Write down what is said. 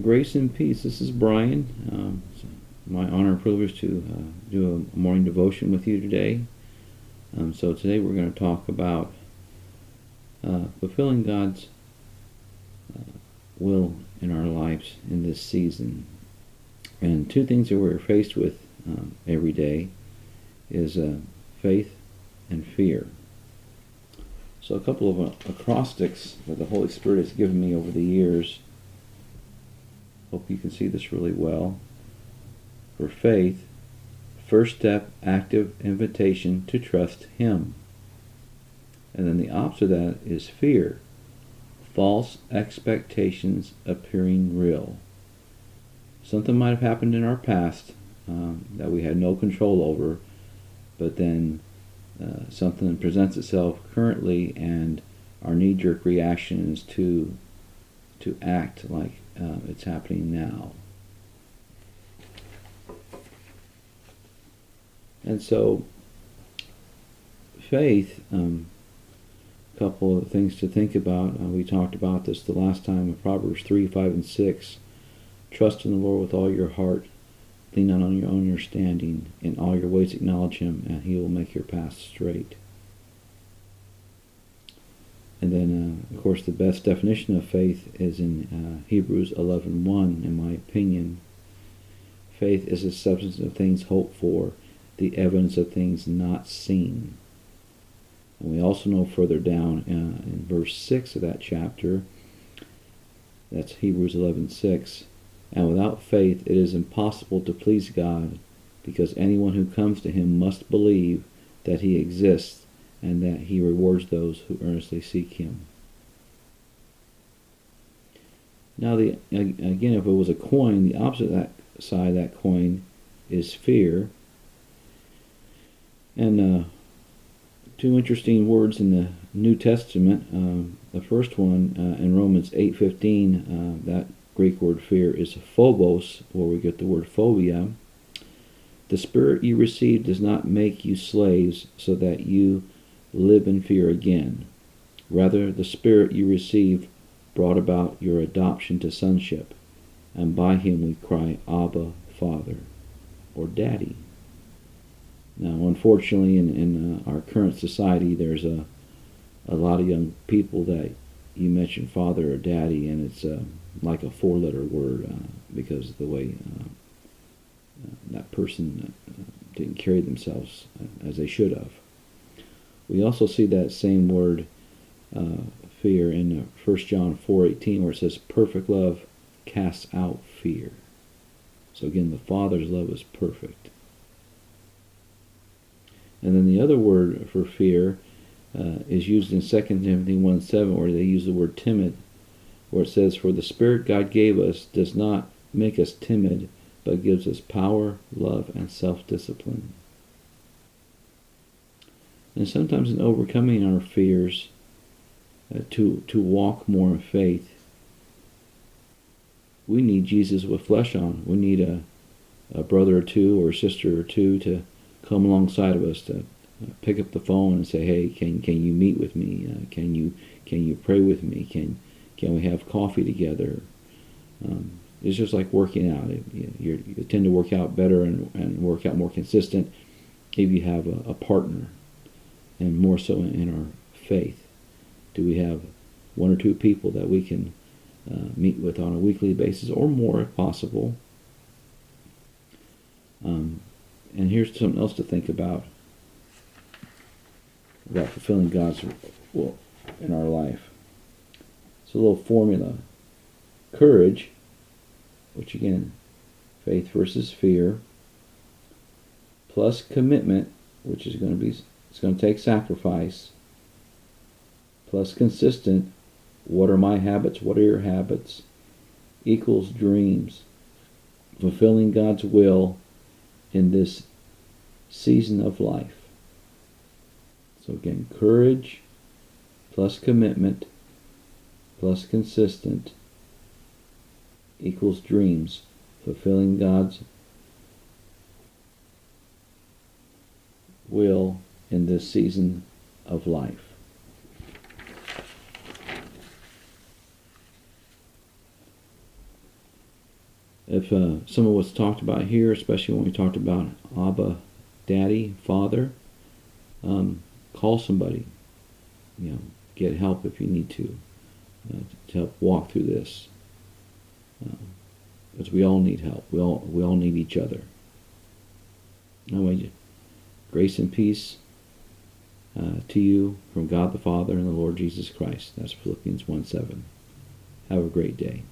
Grace and peace. This is Brian. It's my honor and privilege to do a morning devotion with you today. So today we're going to talk about fulfilling God's will in our lives in this season. And two things that we're faced with every day is faith and fear. So a couple of acrostics that the Holy Spirit has given me over the years. Hope you can see this really well. For faith, first step, active invitation to trust Him. And then the opposite of that is fear, false expectations appearing real. Something might have happened in our past that we had no control over, but then something presents itself currently, and our knee-jerk reaction is to act like it's happening now. And so faith, a couple of things to think about. We talked about this the last time in Proverbs 3, 5, and 6. Trust in the Lord with all your heart. Lean not on your own understanding. In all your ways acknowledge Him, and He will make your path straight. And then, of course, the best definition of faith is in Hebrews 11:1, in my opinion. Faith is the substance of things hoped for, the evidence of things not seen. And we also know further down in verse 6 of that chapter, that's Hebrews 11:6, and without faith it is impossible to please God, because anyone who comes to Him must believe that He exists and that He rewards those who earnestly seek Him. Now, again, if it was a coin, the opposite side of that coin is fear. And two interesting words in the New Testament. The first one in Romans 8:15, that Greek word fear is phobos, where we get the word phobia. The spirit you received does not make you slaves so that you live in fear again. Rather, the Spirit you received brought about your adoption to sonship, and by Him we cry, Abba, Father, or Daddy. Now, unfortunately, in our current society, there's a lot of young people that you mention Father or Daddy, and it's like a four-letter word because of the way that person didn't carry themselves as they should have. We also see that same word, fear, in 1 John 4:18, where it says, perfect love casts out fear. So again, the Father's love is perfect. And then the other word for fear is used in 2 Timothy 1:7, where they use the word timid, where it says, for the Spirit God gave us does not make us timid, but gives us power, love, and self-discipline. And sometimes in overcoming our fears, to walk more in faith, we need Jesus with flesh on. We need a brother or two or a sister or two to come alongside of us, to pick up the phone and say, hey, can you meet with me? Can you pray with me? Can we have coffee together? It's just like working out. You tend to work out better and work out more consistent if you have a partner. And more so in our faith. Do we have one or two people that we can meet with on a weekly basis, or more if possible? And here's something else to think about fulfilling God's will in our life. It's a little formula. Courage, which again, faith versus fear, plus commitment, which is going to be, it's going to take sacrifice, plus consistent, what are my habits, what are your habits, equals dreams. Fulfilling God's will in this season of life. So again, courage, plus commitment, plus consistent, equals dreams. Fulfilling God's will in this season of life. if some of what's talked about here, especially when we talked about Abba, Daddy, Father, call somebody. Get help if you need to help walk through this. Because we all need help. We all need each other. Anyway, grace and peace to you from God the Father and the Lord Jesus Christ. That's Philippians 1:7. Have a great day.